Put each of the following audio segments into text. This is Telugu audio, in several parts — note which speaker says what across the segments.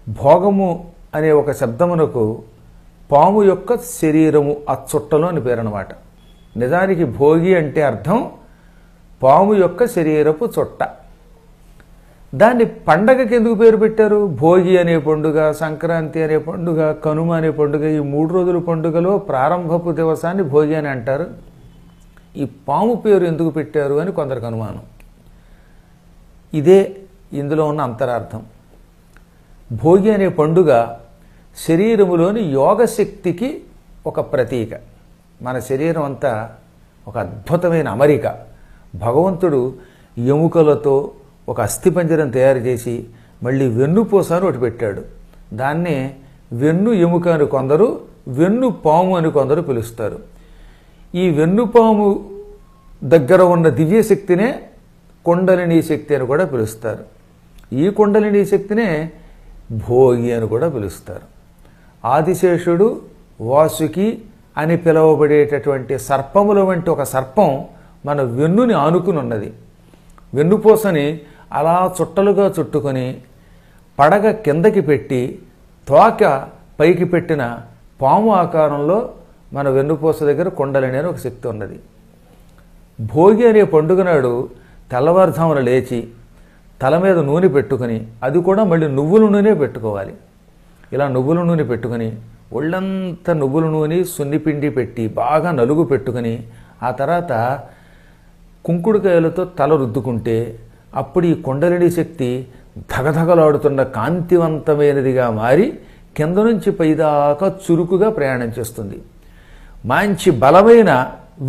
Speaker 1: భోగము అనే ఒక శబ్దమునకు పాము యొక్క శరీరము ఆ చుట్టలో అని పేరు అన్నమాట. నిజానికి భోగి అంటే అర్థం పాము యొక్క శరీరపు చుట్ట. దాన్ని పండగకి ఎందుకు పేరు పెట్టారు? భోగి అనే పండుగ, సంక్రాంతి అనే పండుగ, కనుమ అనే పండుగ, ఈ 3 రోజుల పండుగలో ప్రారంభపు దివసాన్ని భోగి అని అంటారు. ఈ పాము పేరు ఎందుకు పెట్టారు అని కొందరికి అనుమానం. ఇదే ఇందులో ఉన్న అంతరార్థం. భోగి అనే పండుగ శరీరములోని యోగశక్తికి ఒక ప్రతీక. మన శరీరం అంతా ఒక అద్భుతమైన అమరిక. భగవంతుడు ఎముకలతో ఒక అస్థిపంజరం తయారు చేసి మళ్ళీ వెన్నుపూస అని ఒకటి పెట్టాడు. దాన్నే వెన్ను ఎముక అని కొందరు, వెన్ను పాము అని కొందరు పిలుస్తారు. ఈ వెన్నుపాము దగ్గర ఉన్న దివ్యశక్తినే కుండలినీ శక్తి అని కూడా పిలుస్తారు. ఈ కుండలినీ శక్తినే భోగి అని కూడా పిలుస్తారు. ఆదిశేషుడు, వాసుకి అని పిలువబడేటటువంటి సర్పముల వంటి ఒక సర్పం మన వెన్నుని ఆనుకుని ఉన్నది. వెన్నుపూసని అలా చుట్టలుగా చుట్టుకొని పడగ కిందకి పెట్టి తోక పైకి పెట్టిన పాము ఆకారంలో మన వెన్నుపూస దగ్గర కుండలిని అని ఒక శక్తి ఉన్నది. భోగి అనే పండుగ నాడు తెల్లవారుజామున లేచి తల మీద నూనె పెట్టుకుని, అది కూడా మళ్ళీ నువ్వుల నూనె పెట్టుకోవాలి. ఇలా నువ్వుల నూనె పెట్టుకుని ఒళ్ళంతా నువ్వుల నూనె సున్నిపిండి పెట్టి బాగా నలుగు పెట్టుకుని ఆ తర్వాత కుంకుడుకాయలతో తల రుద్దుకుంటే అప్పుడు ఈ కుండలిని శక్తి ధగధగలాడుతున్న కాంతివంతమైనదిగా మారి కింద నుంచి పైదాకా చురుకుగా ప్రయాణం చేస్తుంది. మంచి బలమైన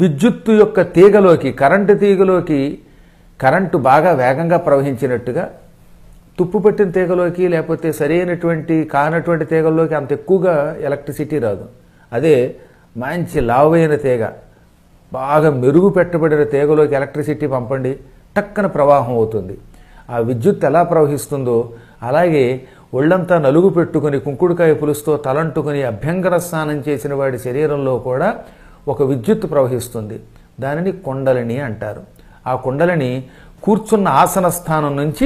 Speaker 1: విద్యుత్తు యొక్క తీగలోకి, కరెంటు తీగలోకి కరెంటు బాగా వేగంగా ప్రవహించినట్టుగా, తుప్పు పట్టిన తీగలోకి లేకపోతే సరైనటువంటి కానటువంటి తీగల్లోకి అంత ఎక్కువగా ఎలక్ట్రిసిటీ రాదు. అదే మంచి లావైన తీగ, బాగా మెరుగు పెట్టబడిన తీగలోకి ఎలక్ట్రిసిటీ పంపండి, టక్కన ప్రవాహం అవుతుంది. ఆ విద్యుత్ ఎలా ప్రవహిస్తుందో అలాగే ఒళ్ళంతా నలుగు పెట్టుకుని కుంకుడుకాయ పులుసుతో తలంటుకుని అభ్యంగర స్నానం చేసిన వాడి శరీరంలో కూడా ఒక విద్యుత్ ప్రవహిస్తుంది. దానిని కుండలిని అంటారు. ఆ కుండలిని కూర్చున్న ఆసన స్థానం నుంచి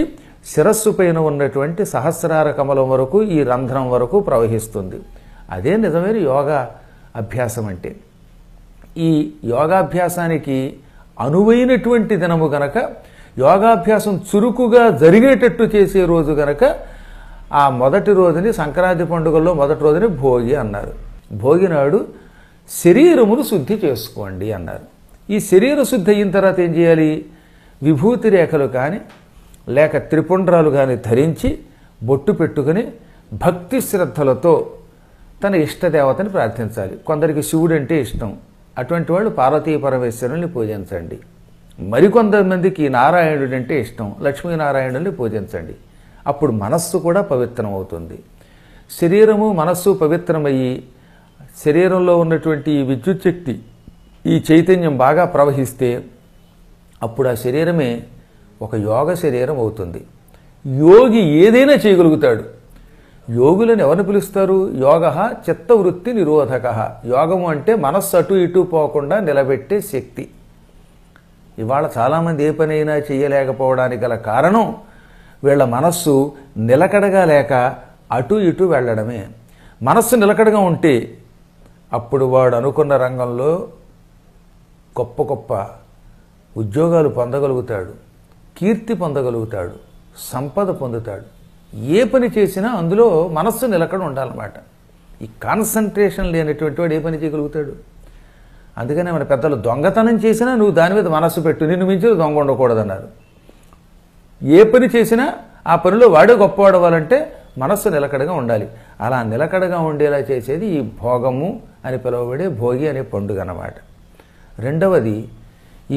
Speaker 1: శిరస్సు పైన ఉన్నటువంటి సహస్రార కమలం వరకు, ఈ రంధ్రం వరకు ప్రవహిస్తుంది. అదే నిజమైన యోగా అభ్యాసం అంటే. ఈ యోగాభ్యాసానికి అనువైనటువంటి దినము గనక, యోగాభ్యాసం చురుకుగా జరిగేటట్టు చేసే రోజు గనక ఆ మొదటి రోజుని, సంక్రాంతి పండుగల్లో మొదటి రోజుని భోగి అన్నారు. భోగి నాడు శరీరమును శుద్ధి చేసుకోండి అన్నారు. ఈ శరీర శుద్ధి అయిన తర్వాత ఏం చేయాలి? విభూతి రేఖలు కానీ లేక త్రిపుండ్రాలు కానీ ధరించి బొట్టు పెట్టుకుని భక్తి శ్రద్ధలతో తన ఇష్టదేవతని ప్రార్థించాలి. కొందరికి శివుడు అంటే ఇష్టం, అటువంటి వాళ్ళు పార్వతీ పరమేశ్వరుల్ని పూజించండి. మరికొంతమందికి నారాయణుడు అంటే ఇష్టం, లక్ష్మీనారాయణుల్ని పూజించండి. అప్పుడు మనస్సు కూడా పవిత్రం అవుతుంది. శరీరము మనస్సు పవిత్రమయ్యి శరీరంలో ఉన్నటువంటి ఈ విద్యుత్ శక్తి, ఈ చైతన్యం బాగా ప్రవహిస్తే అప్పుడు ఆ శరీరమే ఒక యోగ శరీరం అవుతుంది. యోగి ఏదైనా చేయగలుగుతాడు. యోగులను ఎవరిని పిలుస్తారు? యోగ చిత్తవృత్తి నిరోధక. యోగము అంటే మనస్సు అటు ఇటు పోకుండా నిలబెట్టే శక్తి. ఇవాళ చాలామంది ఏ పనైనా చేయలేకపోవడానికి గల కారణం వీళ్ళ మనస్సు నిలకడగా లేక అటు ఇటు వెళ్ళడమే. మనస్సు నిలకడగా ఉంటే అప్పుడు వాడు అనుకున్న రంగంలో గొప్ప గొప్ప ఉద్యోగాలు పొందగలుగుతాడు, కీర్తి పొందగలుగుతాడు, సంపద పొందుతాడు. ఏ పని చేసినా అందులో మనస్సు నిలకడ ఉండాలన్నమాట. ఈ కాన్సన్ట్రేషన్ లేనటువంటి వాడు ఏ పని చేయగలుగుతాడు? అందుకనే మన పెద్దలు దొంగతనం చేసినా నువ్వు దాని మీద మనస్సు పెట్టు, నిన్ను మించి దొంగ ఉండకూడదన్నారు. ఏ పని చేసినా ఆ పనిలో వాడే గొప్పవాడు అవ్వాలంటే మనస్సు నిలకడగా ఉండాలి. అలా నిలకడగా ఉండేలా చేసేది ఈ భోగము అని పిలువబడే భోగి అనే పండుగ అన్నమాట. రెండవది,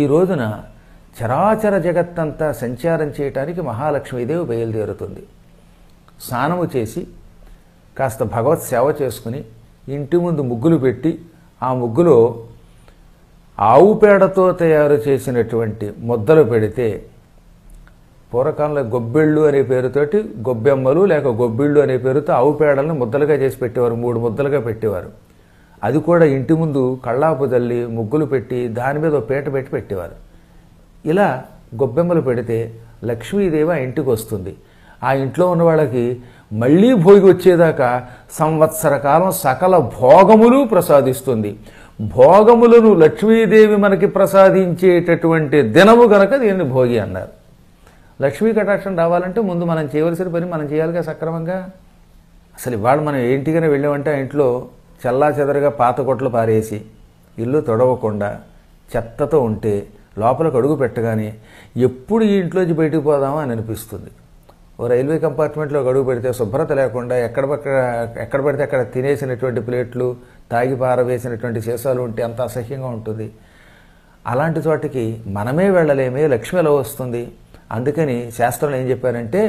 Speaker 1: ఈ రోజున చరాచర జగత్తంతా సంచారం చేయటానికి మహాలక్ష్మీదేవి బయలుదేరుతుంది. స్నానము చేసి కాస్త భగవత్ సేవ చేసుకుని ఇంటి ముందు ముగ్గులు పెట్టి ఆ ముగ్గులో ఆవు పేడతో తయారు చేసినటువంటి ముద్దలు పెడితే, పూర్వకాలంలో గొబ్బెళ్ళు అనే పేరుతోటి గొబ్బెమ్మలు లేక గొబ్బిళ్ళు అనే పేరుతో ఆవు పేడలను ముద్దలుగా చేసి పెట్టేవారు, 3 ముద్దలుగా పెట్టేవారు. అది కూడా ఇంటి ముందు కళ్ళాపు తల్లి ముగ్గులు పెట్టి దాని మీద ఒక పీట పెట్టి పెట్టేవారు. ఇలా గొబ్బెమ్మలు పెడితే లక్ష్మీదేవి ఆ ఇంటికి వస్తుంది. ఆ ఇంట్లో ఉన్న వాళ్ళకి మళ్ళీ భోగి వచ్చేదాకా సంవత్సర కాలం సకల భోగములు ప్రసాదిస్తుంది. భోగములను లక్ష్మీదేవి మనకి ప్రసాదించేటటువంటి దినము గనక దీన్ని భోగి అన్నారు. లక్ష్మీ కటాక్షం రావాలంటే ముందు మనం చేయవలసిన పని మనం చేయాలిగా సక్రమంగా. అసలు ఇవాళ మనం ఏంటిగానే వెళ్ళామంటే ఆ ఇంట్లో చల్లా చెదరగా పాత కొట్లు పారేసి ఇల్లు తొడవకుండా చెత్తతో ఉంటే లోపలికి అడుగు పెట్టగానే ఎప్పుడు ఈ ఇంట్లోంచి బయటకు పోదామా అని అనిపిస్తుంది. ఓ రైల్వే కంపార్ట్మెంట్లో అడుగు పెడితే శుభ్రత లేకుండా ఎక్కడ పడితే అక్కడ తినేసినటువంటి ప్లేట్లు, తాగి పారవేసినటువంటి సీసాలు ఉంటే అంత అసహ్యంగా ఉంటుంది. అలాంటి చోటికి మనమే వెళ్ళలేమే, లక్ష్మి ఎలా వస్తుంది? అందుకని శాస్త్రంలో ఏం చెప్పారంటే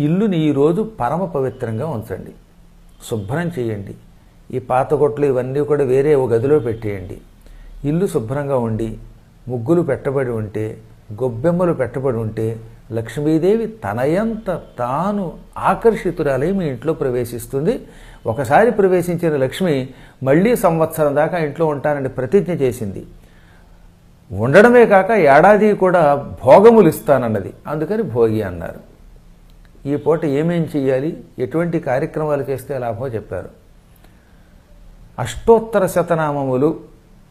Speaker 1: ఇల్లుని ఈరోజు పరమ పవిత్రంగా ఉంచండి, శుభ్రం చేయండి. ఈ పాత కొట్లు ఇవన్నీ కూడా వేరే ఒక గదిలో పెట్టేయండి. ఇల్లు శుభ్రంగా ఉండి ముగ్గులు పెట్టబడి ఉంటే, గొబ్బెమ్మలు పెట్టబడి ఉంటే లక్ష్మీదేవి తనయంత తాను ఆకర్షితురాలై మీ ఇంట్లో ప్రవేశిస్తుంది. ఒకసారి ప్రవేశించిన లక్ష్మి మళ్ళీ సంవత్సరం దాకా ఇంట్లో ఉంటానని ప్రతిజ్ఞ చేసింది. ఉండడమే కాక ఏడాది కూడా భోగములు ఇస్తానన్నది. అందుకని భోగి అన్నారు. ఈ పూట ఏమేం చెయ్యాలి, ఎటువంటి కార్యక్రమాలు చేస్తే లాభమో చెప్పారు. అష్టోత్తర శతనామములు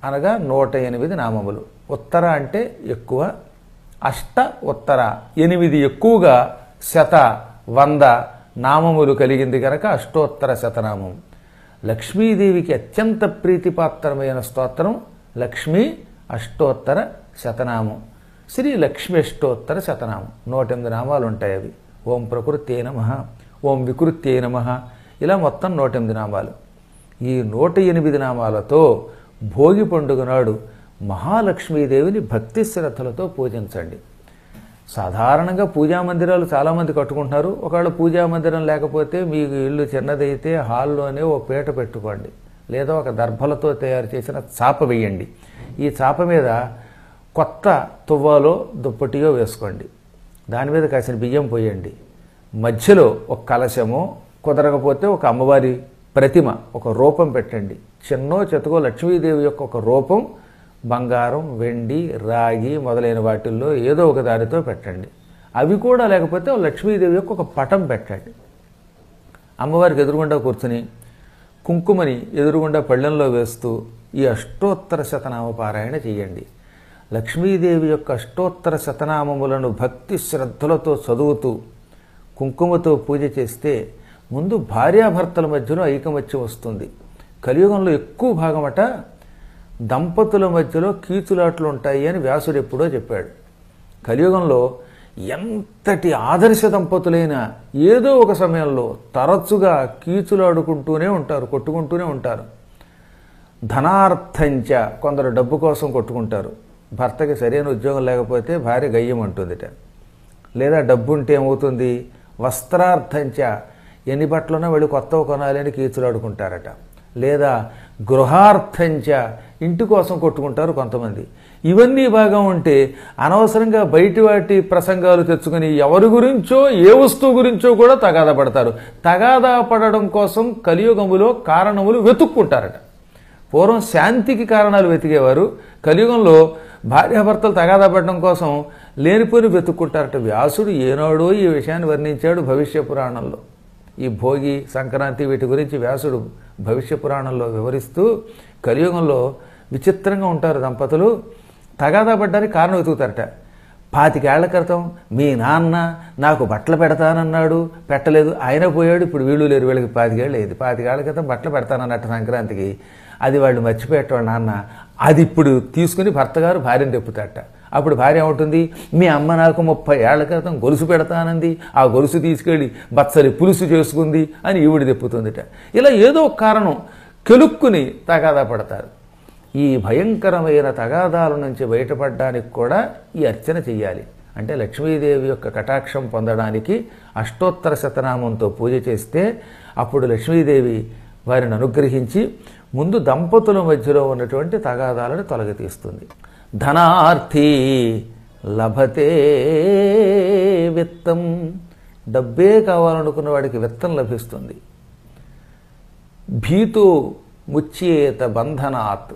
Speaker 1: అనగా 108 నామములు. ఉత్తర అంటే ఎక్కువ, అష్ట ఉత్తర 8 ఎక్కువగా, శత 100 నామములు కలిగింది కనుక అష్టోత్తర శతనామం. లక్ష్మీదేవికి అత్యంత ప్రీతిపాత్రమైన స్తోత్రం లక్ష్మీ అష్టోత్తర శతనామం, శ్రీ లక్ష్మీ అష్టోత్తర శతనామం. 108 నామాలు ఉంటాయి. అవి ఓం ప్రకృత్యై నమః, ఓం వికృత్యై నమః, ఇలా మొత్తం 108 నామాలు. ఈ 108 నామాలతో భోగి పండుగ నాడు మహాలక్ష్మీదేవిని భక్తి శ్రద్ధలతో పూజించండి. సాధారణంగా పూజా మందిరాలు చాలామంది కట్టుకుంటున్నారు. ఒకవేళ పూజా మందిరం లేకపోతే మీకు ఇల్లు చిన్నదైతే హాల్లోనే ఓ పీట పెట్టుకోండి, లేదా ఒక దర్భలతో తయారు చేసిన చాప వేయండి. ఈ చాప మీద కొత్త తువ్వాలో దుప్పటియో వేసుకోండి. దాని మీద కాసిన బియ్యం పోయండి. మధ్యలో ఒక కలశమో, కుదరకపోతే ఒక అమ్మవారి ప్రతిమ, ఒక రూపం పెట్టండి. చిన్నో చెతుకో లక్ష్మీదేవి యొక్క ఒక రూపం బంగారం, వెండి, రాగి మొదలైన వాటిల్లో ఏదో ఒక దానితో పెట్టండి. అవి కూడా లేకపోతే లక్ష్మీదేవి యొక్క ఒక పటం పెట్టండి. అమ్మవారికి ఎదురుగుండా కూర్చుని కుంకుమని ఎదురుగుండా పళ్ళెంలో వేస్తూ ఈ అష్టోత్తర శతనామ పారాయణ చేయండి. లక్ష్మీదేవి యొక్క అష్టోత్తర శతనామములను భక్తి శ్రద్ధలతో చదువుతూ కుంకుమతో పూజ చేస్తే ముందు భార్యాభర్తల మధ్యలో ఐకమత్యం వస్తుంది. కలియుగంలో ఎక్కువ భాగమట దంపతుల మధ్యలో కీచులాట్లు ఉంటాయి అని వ్యాసుడు ఎప్పుడో చెప్పాడు. కలియుగంలో ఎంతటి ఆదర్శ దంపతులైనా ఏదో ఒక సమయంలో తరచుగా కీచులాడుకుంటూనే ఉంటారు, కొట్టుకుంటూనే ఉంటారు. ధనార్థంచ, కొందరు డబ్బు కోసం కొట్టుకుంటారు. భర్తకి సరైన ఉద్యోగం లేకపోతే భార్య గయ్యం అంటుందిట. లేదా డబ్బు ఉంటే ఏమవుతుంది, వస్త్రార్థంచ, ఎన్ని బట్టలున్నా వెళ్ళి కొత్తవి కొనాలి అని కీచులాడుకుంటారట. లేదా గృహార్థంచ, ఇంటి కోసం కొట్టుకుంటారు కొంతమంది. ఇవన్నీ బాగా ఉంటే అనవసరంగా బయటి వాటి ప్రసంగాలు తెచ్చుకొని ఎవరి గురించో ఏ వస్తువు గురించో కూడా తగాదా పడతారు. తగాదా పడడం కోసం కలియుగములో కారణములు వెతుక్కుంటారట. పూర్వం శాంతికి కారణాలు వెతికేవారు, కలియుగంలో భార్యాభర్తలు తగాదా పడడం కోసం లేనిపోని వెతుక్కుంటారట. వ్యాసుడు ఏనాడో ఈ విషయాన్ని వర్ణించాడు భవిష్య పురాణంలో. ఈ భోగి, సంక్రాంతి వీటి గురించి వ్యాసుడు భవిష్య పురాణంలో వివరిస్తూ కలియుగంలో విచిత్రంగా ఉంటారు దంపతులు, తగాదా పడ్డానికి కారణం వెతుకుతారట. 25 ఏళ్ల క్రితం మీ నాన్న నాకు బట్టలు పెడతానన్నాడు, పెట్టలేదు, ఆయన పోయాడు, ఇప్పుడు వీళ్ళు లేరు, వీళ్ళకి 25 ఏళ్ళు అయింది. 25 ఏళ్ల క్రితం బట్టలు పెడతానన్నట్టు సంక్రాంతికి, అది వాళ్ళు మర్చిపోయేటవాడు నాన్న. అది ఇప్పుడు తీసుకుని భర్త గారు భార్యను తెప్పుతాట. అప్పుడు భార్య ఏమంటుంది, మీ అమ్మ నాకు 30 ఏళ్ల క్రితం గొలుసు పెడతానంది, ఆ గొలుసు తీసుకెళ్ళి బచ్చలి పులుసు చేసుకుంది అని ఈవిడి తెప్పుతుందిట. ఇలా ఏదో ఒక కారణం కెలుక్కుని తగాదా పడతారు. ఈ భయంకరమైన తగాదాల నుంచి బయటపడడానికి కూడా ఈ అర్చన చెయ్యాలి. అంటే లక్ష్మీదేవి యొక్క కటాక్షం పొందడానికి అష్టోత్తర శతనామంతో పూజ చేస్తే అప్పుడు లక్ష్మీదేవి వారిని అనుగ్రహించి ముందు దంపతుల మధ్యలో ఉన్నటువంటి తగాదాలను తొలగితీస్తుంది. ధనార్థీ లభతే విత్తం, డబ్బే కావాలనుకున్న వాడికి విత్తం లభిస్తుంది. భీతో ముచ్యేత బంధనాత్,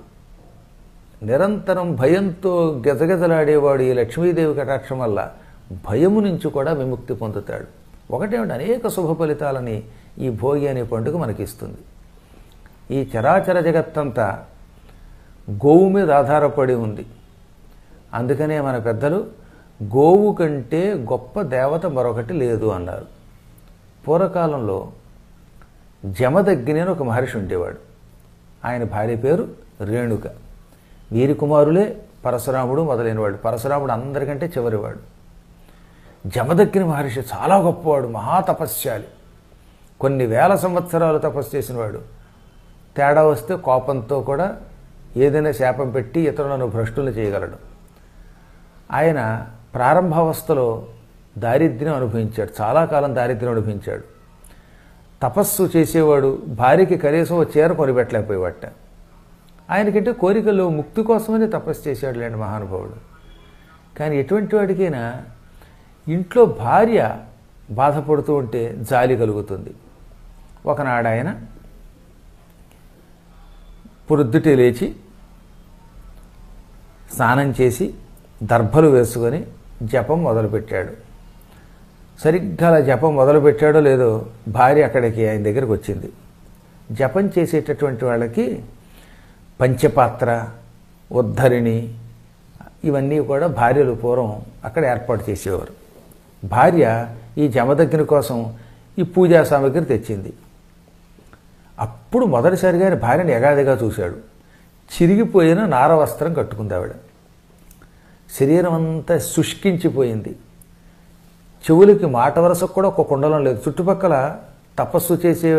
Speaker 1: నిరంతరం భయంతో గజగజలాడేవాడు ఈ లక్ష్మీదేవి కటాక్షం వల్ల భయము నుంచి కూడా విముక్తి పొందుతాడు. ఒకటేమిటి, అనేక శుభ ఫలితాలని ఈ భోగి అనే పండుగ మనకిస్తుంది. ఈ చరాచర జగత్తంతా గోవు మీద ఆధారపడి ఉంది. అందుకనే మన పెద్దలు గోవు కంటే గొప్ప దేవత మరొకటి లేదు అన్నారు. పూర్వకాలంలో జమదగ్ని అని ఒక మహర్షి ఉండేవాడు. ఆయన భార్య పేరు రేణుక. వీరి కుమారులే పరశురాముడు మొదలైనవాడు. పరశురాముడు అందరికంటే చివరివాడు. జమదగ్ని మహర్షి చాలా గొప్పవాడు, మహాతపస్యాలి. కొన్ని వేల సంవత్సరాలు తపస్సు చేసినవాడు. తేడా వస్తే కోపంతో కూడా ఏదైనా శాపం పెట్టి ఇతరులను భ్రష్టులు చేయగలడు. ఆయన ప్రారంభావస్థలో దారిద్ర్యం అనుభవించాడు, చాలా కాలం దారిద్ర్యం అనుభవించాడు. తపస్సు చేసేవాడు, భార్యకి కనీసం ఓ చీర కొనిపెట్టలేకపోయేవాట. ఆయనకంటే కోరికల్లో ముక్తి కోసమని తపస్సు చేశాడు లేండి మహానుభావుడు. కానీ ఎటువంటి వాడికైనా ఇంట్లో భార్య బాధపడుతూ ఉంటే జాలి కలుగుతుంది. ఒకనాడు ఆయన పొద్దుటే లేచి స్నానం చేసి దర్భలు వేసుకొని జపం మొదలుపెట్టాడు. సరిగ్గా అలా జపం మొదలుపెట్టాడో లేదో భార్య అక్కడికి ఆయన దగ్గరికి వచ్చింది. జపం చేసేటటువంటి వాళ్ళకి పంచపాత్ర, ఉద్ధరిణి ఇవన్నీ కూడా భార్యలు పూర్వం అక్కడ ఏర్పాటు చేసేవారు. భార్య ఈ జమదగ్ని కోసం ఈ పూజా సామగ్రి తెచ్చింది. అప్పుడు మొదటిసారిగా ఆయన భార్యను ఎగాదిగా చూశాడు. చిరిగిపోయిన నార వస్త్రం కట్టుకుంది ఆవిడ. శరీరం అంతా శుష్కించిపోయింది. చెవులకి మాట వరసకు కూడా ఒక కుండలం లేదు. చుట్టుపక్కల తపస్సు చేసే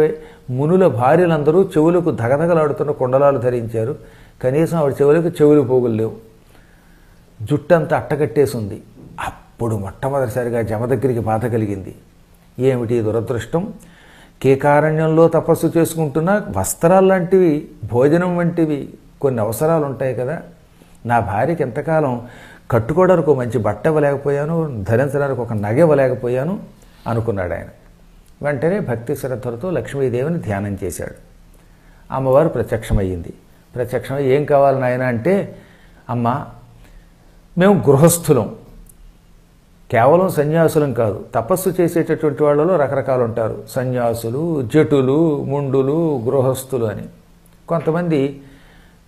Speaker 1: మునుల భార్యలందరూ చెవులకు ధగధగలాడుతున్న కుండలాలు ధరించారు. కనీసం ఆవిడ చెవులకు చెవులు పోగులు లేవు. జుట్టంతా అట్టకట్టేసి ఉంది. అప్పుడు మొట్టమొదటిసారిగా జమదగ్నికి బాధ కలిగింది. ఏమిటి దురదృష్టం, కేకారణ్యంలో తపస్సు చేసుకుంటున్న వస్త్రాలు లాంటివి, భోజనం వంటివి కొన్ని అవసరాలు ఉంటాయి కదా, నా భార్యకి ఎంతకాలం కట్టుకోవడానికి ఒక మంచి బట్ట ఇవ్వలేకపోయాను, ధరించడానికి ఒక నగ ఇవ్వలేకపోయాను అనుకున్నాడు ఆయన. వెంటనే భక్తి శ్రద్ధలతో లక్ష్మీదేవిని ధ్యానం చేశాడు. అమ్మవారు ప్రత్యక్షమయ్యింది. ప్రత్యక్షమై ఏం కావాలి నాయన అంటే, అమ్మ మేము గృహస్థులం, కేవలం సన్యాసులం కాదు, తపస్సు చేసేటటువంటి వాళ్ళలో రకరకాలు ఉంటారు. సన్యాసులు, జటులు, ముండులు, గృహస్థులు అని. కొంతమంది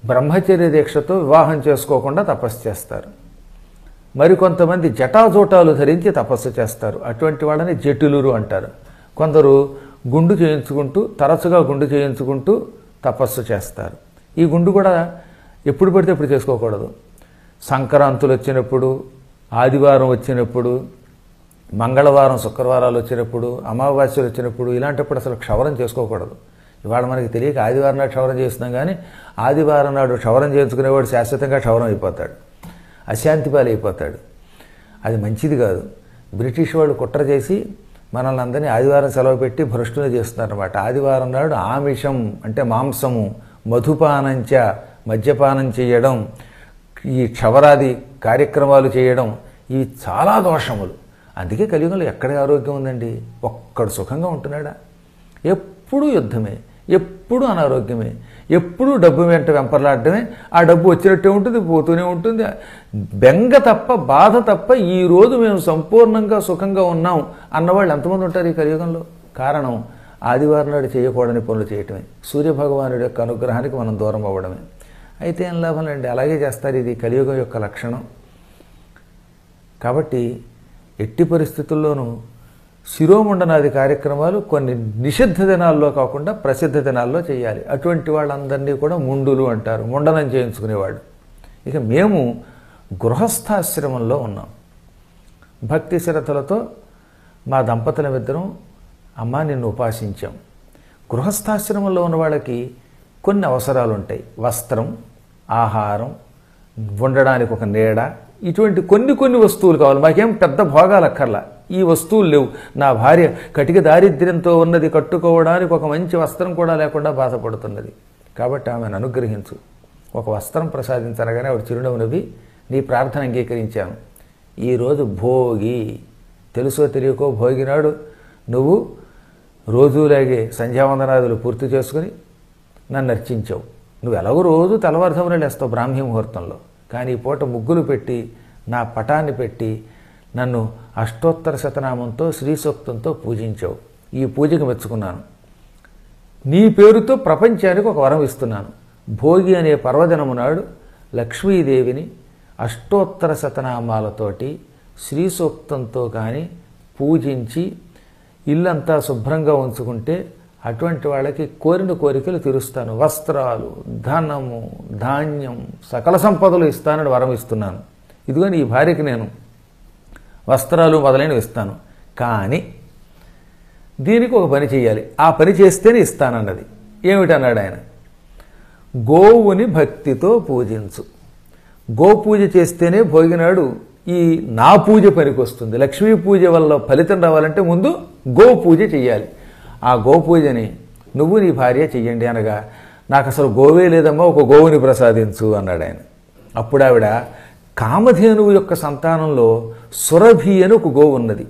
Speaker 1: బ్రహ్మచర్య దీక్షతో వివాహం చేసుకోకుండా తపస్సు చేస్తారు. మరికొంతమంది జటాజూటాలు ధరించి తపస్సు చేస్తారు. అటువంటి వాళ్ళని జటులురు అంటారు. కొందరు గుండు చేయించుకుంటూ, తరచుగా గుండు చేయించుకుంటూ తపస్సు చేస్తారు. ఈ గుండు కూడా ఎప్పుడు పడితే ఎప్పుడు చేసుకోకూడదు. సంక్రాంతులు వచ్చినప్పుడు, ఆదివారం వచ్చినప్పుడు, మంగళవారం శుక్రవారాలు వచ్చినప్పుడు, అమావాస్యలు వచ్చినప్పుడు, ఇలాంటప్పుడు అసలు క్షవరం చేసుకోకూడదు. ఇవాళ మనకి తెలియక ఆదివారం నాడు క్షవరం చేస్తున్నాం, కానీ ఆదివారం నాడు క్షవరం చేయించుకునేవాడు శాశ్వతంగా క్షవరం అయిపోతాడు, అశాంతి పాలు అయిపోతాడు. అది మంచిది కాదు. బ్రిటిష్ వాళ్ళు కుట్ర చేసి మనల్ని అందరినీ ఆదివారం సెలవు పెట్టి భ్రష్టులు చేస్తున్నారన్నమాట. ఆదివారం నాడు ఆమిషం అంటే మాంసము, మధుపానంచ మద్యపానం చేయడం, ఈ క్షవరాది కార్యక్రమాలు చేయడం, ఇవి చాలా దోషములు. అందుకే కలియుగంలో ఎక్కడ ఆరోగ్యం ఉందండి? ఒక్కడు సుఖంగా ఉంటున్నాడా? ఎప్పుడూ యుద్ధమే, ఎప్పుడూ అనారోగ్యమే, ఎప్పుడూ డబ్బు వెంట వెంపర్లాడటమే. ఆ డబ్బు వచ్చినట్టే ఉంటుంది, పోతూనే ఉంటుంది. బెంగ తప్ప, బాధ తప్ప ఈరోజు మేము సంపూర్ణంగా సుఖంగా ఉన్నాం అన్నవాళ్ళు ఎంతమంది ఉంటారు ఈ కలియుగంలో? కారణం ఆదివారం నాడు చేయకూడని పనులు చేయటమే, సూర్యభగవానుడి యొక్క అనుగ్రహానికి మనం దూరం అవ్వడమే. అయితే ఏం లాభంలేండి, అలాగే చేస్తారు. ఇది కలియుగం యొక్క లక్షణం. కాబట్టి ఎట్టి పరిస్థితుల్లోనూ శిరోముండనాది కార్యక్రమాలు కొన్ని నిషిద్ధ దినాల్లో కాకుండా ప్రసిద్ధ దినాల్లో చేయాలి. అటువంటి వాళ్ళందరినీ కూడా ముండులు అంటారు, ముండనం చేయించుకునేవాళ్ళు. ఇక మేము గృహస్థాశ్రమంలో ఉన్నాం. భక్తి శ్రద్ధలతో మా దంపతులమిద్దరం అమ్మ నిన్ను ఉపాసించాం. గృహస్థాశ్రమంలో ఉన్న వాళ్ళకి కొన్ని అవసరాలు ఉంటాయి. వస్త్రం, ఆహారం, ఉండడానికి ఒక నీడ, ఇటువంటి కొన్ని వస్తువులు కావాలి. మాకేం పెద్ద భోగాలు అక్కర్లా, ఈ వస్తువులు లేవు. నా భార్య కటిక దారిద్ర్యంతో ఉన్నది, కట్టుకోవడానికి ఒక మంచి వస్త్రం కూడా లేకుండా బాధపడుతున్నది. కాబట్టి ఆమెను అనుగ్రహించు. ఒక వస్త్రం ప్రసాదించనగానే ఆవిడ చిరునవ్వు నవ్వి, నీ ప్రార్థన అంగీకరించాను. ఈరోజు భోగి, తెలుసో తెలియకో భోగి నాడు నువ్వు రోజులాగే సంధ్యావందనాదులు పూర్తి చేసుకుని నన్ను అర్చించావు. నువ్వు ఎలాగో రోజు తెల్లవారుజామున లేస్తావు బ్రాహ్మీ ముహూర్తంలో, కానీ ఈ పూట ముగ్గులు పెట్టి, నా పటాన్ని పెట్టి, నన్ను అష్టోత్తర శతనామంతో శ్రీ సూక్తంతో పూజించావు. ఈ పూజకు మెచ్చుకున్నాను. నీ పేరుతో ప్రపంచానికి ఒక వరం ఇస్తున్నాను. భోగి అనే పర్వదినము నాడు లక్ష్మీదేవిని అష్టోత్తర శతనామాలతోటి శ్రీ సూక్తంతో కానీ పూజించి ఇల్లంతా శుభ్రంగా ఉంచుకుంటే అటువంటి వాళ్ళకి కోరిన కోరికలు తీరుస్తాను. వస్త్రాలు, ధనము, ధాన్యం, సకల సంపదలు ఇస్తానని వరం ఇస్తున్నాను. ఇదిగో నీ భార్యకి నేను వస్త్రాలు మొదలైనవి ఇస్తాను. కానీ దీనికి ఒక పని చేయాలి. ఆ పని చేస్తేనే ఇస్తానన్నది. ఏమిటన్నాడు ఆయన? గోవుని భక్తితో పూజించు. గోపూజ చేస్తేనే భోగినాడు ఈ నా పూజ పనికొస్తుంది. లక్ష్మీ పూజ వల్ల ఫలితం రావాలంటే ముందు గోపూజ చెయ్యాలి. ఆ గోపూజని నువ్వు నీ భార్య చెయ్యండి అనగా, నాకు అసలు గోవే లేదమ్మా, ఒక గోవుని ప్రసాదించు అన్నాడు ఆయన. అప్పుడు ఆవిడ కామధేనువు యొక్క సంతానంలో సురభి అని ఒక గోవు ఉన్నది.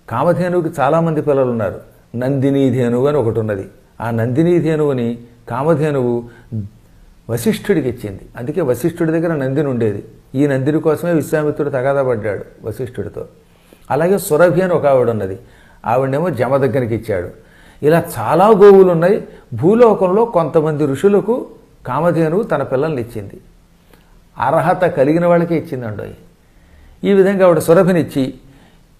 Speaker 1: కామధేనువుకి చాలామంది పిల్లలు ఉన్నారు. నందినీధేనువు అని ఒకటి ఉన్నది. ఆ నందినీధేనువుని కామధేనువు వశిష్ఠుడికి ఇచ్చింది. అందుకే వశిష్ఠుడి దగ్గర నందిని ఉండేది. ఈ నందిని కోసమే విశ్వామిత్రుడు తగాదా పడ్డాడు వశిష్ఠుడితో. అలాగే సురభి అని ఒక ఆవిడ ఉన్నది. ఆవిడనేమో జమ దగ్గరికి ఇచ్చాడు. ఇలా చాలా గోవులు ఉన్నాయి. భూలోకంలో కొంతమంది ఋషులకు కామధేనువు తన పిల్లల్ని ఇచ్చింది. అర్హత కలిగిన వాళ్ళకే ఇచ్చిందండి. ఈ విధంగా ఆవిడ సురభినిచ్చి,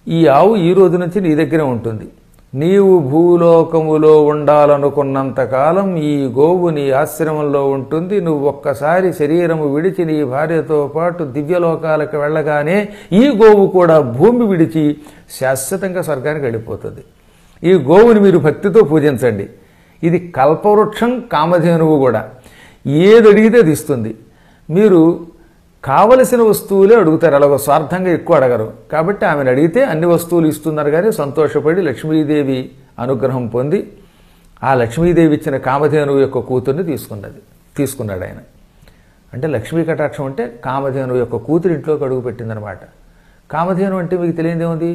Speaker 1: ఈ ఆవు ఈ రోజు నుంచి నీ దగ్గరే ఉంటుంది. నీవు భూలోకములో ఉండాలనుకున్నంతకాలం ఈ గోవు నీ ఆశ్రమంలో ఉంటుంది. నువ్వు ఒక్కసారి శరీరము విడిచి నీ భార్యతో పాటు దివ్యలోకాలకు వెళ్ళగానే ఈ గోవు కూడా భూమి విడిచి శాశ్వతంగా స్వర్గానికి వెళ్ళిపోతుంది. ఈ గోవుని మీరు భక్తితో పూజించండి. ఇది కల్పవృక్షం, కామధేనువు కూడా. ఏది అడిగితే అది ఇస్తుంది. మీరు కావలసిన వస్తువులే అడుగుతారు. అలాగో స్వార్థంగా ఎక్కువ అడగరు. కాబట్టి ఆమెను అడిగితే అన్ని వస్తువులు ఇస్తున్నారు. కానీ సంతోషపడి లక్ష్మీదేవి అనుగ్రహం పొంది ఆ లక్ష్మీదేవి ఇచ్చిన కామధేనువు యొక్క కూతుర్ని తీసుకున్నాడు ఆయన. అంటే లక్ష్మీ కటాక్షం అంటే కామధేనువు యొక్క కూతురు ఇంట్లోకి అడుగు పెట్టిందనమాట. కామధేను అంటే మీకు తెలియదేముంది?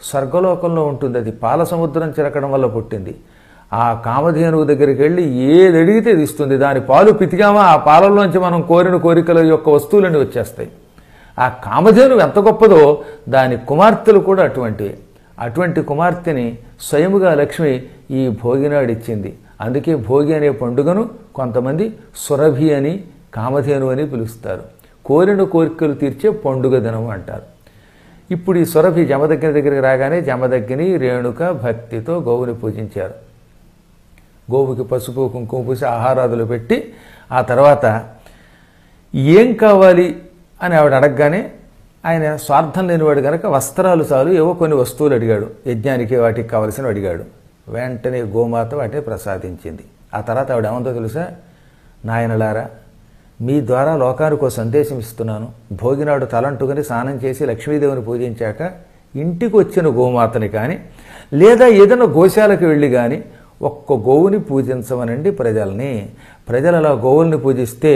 Speaker 1: స్వర్గలోకంలో ఉంటుంది. అది పాల సముద్రం చిలకడం వల్ల పుట్టింది. ఆ కామధేనువు దగ్గరికి వెళ్ళి ఏది అడిగితే అది ఇస్తుంది. దాని పాలు పితికామా ఆ పాలల్లోంచి మనం కోరిన కోరికల యొక్క వస్తువులన్నీ వచ్చేస్తాయి. ఆ కామధేనువు ఎంత గొప్పదో దాని కుమార్తెలు కూడా అటువంటివి. అటువంటి కుమార్తెని స్వయముగా లక్ష్మి ఈ భోగినాడు ఇచ్చింది. అందుకే భోగి అనే పండుగను కొంతమంది సురభి అని, కామధేను అని పిలుస్తారు. కోరిన కోరికలు తీర్చే పండుగ దినం అంటారు. ఇప్పుడు ఈ సురభి జమదగ్గిని రాగానే జమదగ్గిని రేణుక భక్తితో గోవుని పూజించారు. గోవుకి పసుపు కుంకుమ పూసి ఆహారాదులు పెట్టి ఆ తర్వాత ఏం కావాలి అని ఆవిడ అడగగానే ఆయన స్వార్థం లేనివాడు కనుక వస్త్రాలు చాలు ఏవో కొన్ని వస్తువులు అడిగాడు. యజ్ఞానికి వాటికి కావలసినవి అడిగాడు. వెంటనే గోమాత వాటిని ప్రసాదించింది. ఆ తర్వాత ఆవిడ ఏమందో తెలుసా? నాయనలారా, మీ ద్వారా లోకానికి ఒక సందేశం ఇస్తున్నాను. భోగినాడు తలంటుకుని స్నానం చేసి లక్ష్మీదేవిని పూజించాక ఇంటికి వచ్చిన గోమాతని కానీ లేదా ఏదైనా గోశాలకు వెళ్ళి కానీ ఒక్క గోవుని పూజించమనండి ప్రజల్ని. ప్రజలు అలా గోవుల్ని పూజిస్తే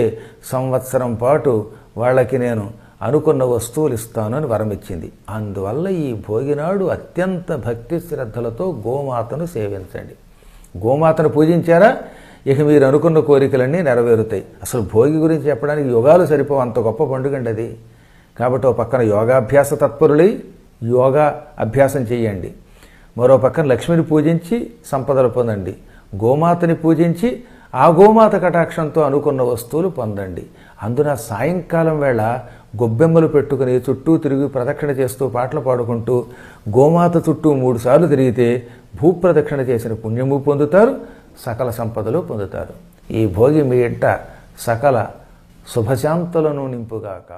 Speaker 1: సంవత్సరం పాటు వాళ్ళకి నేను అనుకున్న వస్తువులు ఇస్తాను అని వరం ఇచ్చింది. అందువల్ల ఈ భోగినాడు అత్యంత భక్తి శ్రద్ధలతో గోమాతను సేవించండి. గోమాతను పూజించారా ఇక మీరు అనుకున్న కోరికలన్నీ నెరవేరుతాయి. అసలు భోగి గురించి చెప్పడానికి యుగాలు సరిపోవు, అంత గొప్ప పండుగండి అది. కాబట్టి ఓ పక్కన యోగాభ్యాస తత్పరులై యోగా అభ్యాసం చేయండి. మరో పక్కన లక్ష్మిని పూజించి సంపదలు పొందండి. గోమాతని పూజించి ఆ గోమాత కటాక్షంతో అనుకున్న వస్తువులు పొందండి. అందున సాయంకాలం వేళ గొబ్బెమ్మలు పెట్టుకుని చుట్టూ తిరిగి ప్రదక్షిణ చేస్తూ పాటలు పాడుకుంటూ గోమాత చుట్టూ 3 సార్లు తిరిగితే భూప్రదక్షిణ చేసిన పుణ్యము పొందుతారు, సకల సంపదలు పొందుతారు. ఈ భోగి మీ ఇంట సకల శుభశాంతులను నింపుగాక.